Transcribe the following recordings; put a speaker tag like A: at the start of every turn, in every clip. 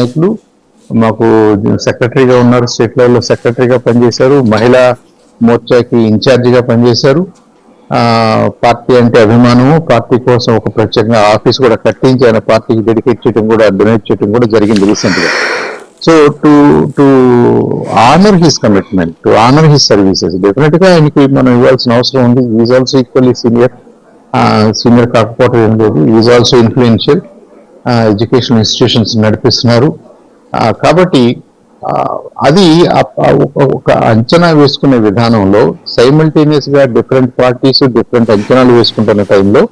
A: నాయకులు, మాకు సెక్రటరీగా ఉన్నారు, స్టేట్ లెవెల్లో సెక్రటరీగా పనిచేశారు, మహిళా మోర్చాకి ఇన్ఛార్జిగా పనిచేశారు. పార్టీ అంటే అభిమానము, పార్టీ కోసం ఒక ప్రత్యేకంగా ఆఫీస్ కూడా కట్టించి ఆయన పార్టీకి డెడికేట్ చేయడం కూడా, డొనేట్ చేయడం కూడా జరిగింది రీసెంట్ గా. So to honour his commitment, to honour his services, definite గా ఆయనకి మనం ఇవ్వాల్సిన అవసరం ఉంది. ఈజ్ ఆల్సో ఈక్వల్లీ సీనియర్ కాకపోవడం ఏం లేదు. Is also influential, education institutions నడిపిస్తున్నారు. కాబట్టి అది ఒక అంచనా వేసుకునే విధానంలో సైమల్టేనియస్ గా డిఫరెంట్ పార్టీస్ డిఫరెంట్ అంచనాలు వేసుకుంటున్న టైంలో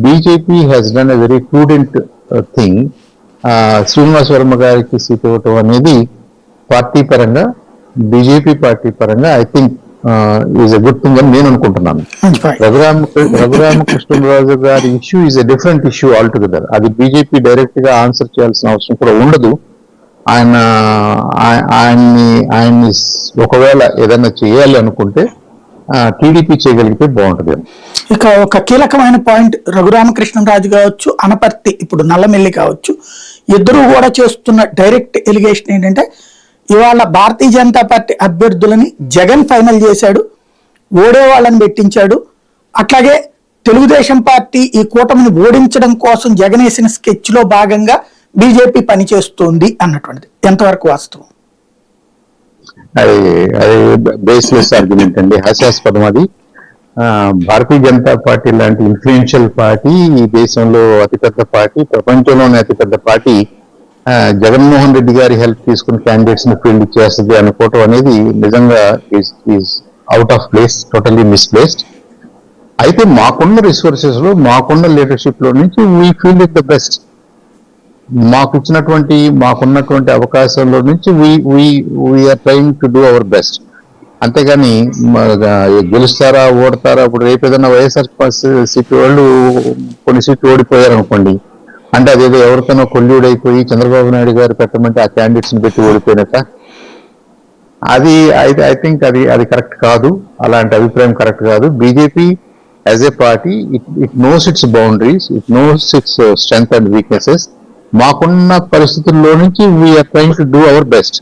A: BJP has done a very prudent thing. Srinivas Varma గారికి సీట్ ఇవ్వటం అనేది పార్టీ పరంగా, బీజేపీ పార్టీ పరంగా I think is a good thing అని నేను అనుకుంటున్నాను. రఘురామకృష్ణరాజు గారి issue is a different issue all together. అది బీజేపీ డైరెక్ట్ గా ఆన్సర్ చేయాల్సిన అవసరం కూడా ఉండదు. ఆయన్ని ఒకవేళ ఏదైనా చేయాలి అనుకుంటే టీడీపీ చేయగలిగితే బాగుంటుంది.
B: ఇక ఒక కీలకమైన పాయింట్, రఘురామకృష్ణరాజు కావచ్చు, అనపర్తి ఇప్పుడు నల్లమెల్లి కావచ్చు, ఇద్దరు కూడా చేస్తున్న డైరెక్ట్ ఎలిగేషన్ ఏంటంటే ఇవాళ భారతీయ జనతా పార్టీ అభ్యర్థులని జగన్ ఫైనల్ చేశాడు, ఓడే వాళ్ళని పెట్టించాడు. అట్లాగే తెలుగుదేశం పార్టీ ఈ కూటమిని ఓడించడం కోసం జగన్ వేసిన స్కెచ్ లో భాగంగా బీజేపీ పనిచేస్తుంది అన్నటువంటిది ఎంతవరకు వాస్తవం?
A: అది బేస్లెస్ ఆర్గ్యుమెంట్ అండి, హాస్యాస్పదం. అది భారతీయ జనతా పార్టీ లాంటి ఇన్ఫ్లుయెన్షియల్ పార్టీ, ఈ దేశంలో అతిపెద్ద పార్టీ, ప్రపంచంలోనే అతిపెద్ద పార్టీ జగన్మోహన్ రెడ్డి గారి హెల్ప్ తీసుకుని క్యాండిడేట్స్ ని ఫీల్డ్ చేస్తుంది అనుకోవటం అనేది నిజంగా is out of place, totally misplaced. అయితే మాకున్న రిసోర్సెస్ లో, మాకున్న లీడర్షిప్ లో నుంచి we feel it the best. మాకున్నటువంటి అవకాశాల్లో నుంచి we're trying to do our best. అంతేగాని గెలుస్తారా ఓడతారా, ఇప్పుడు రేపు ఏదైనా వైఎస్ఆర్ సీటు వాళ్ళు కొన్ని సీట్లు ఓడిపోయారు అనుకోండి, అంటే అదేదో ఎవరితోనో కొల్లుడైపోయి చంద్రబాబు నాయుడు గారు పెట్టమంటే ఆ క్యాండిడేట్స్ ని పెట్టి ఓడిపోయినట్ట. అది ఐ థింక్ అది కరెక్ట్ కాదు, అలాంటి అభిప్రాయం కరెక్ట్ కాదు. BJP as a party it knows its boundaries, it knows its strength and weaknesses. మాకున్న పరిస్థితుల్లో నుంచి we're trying to do our best.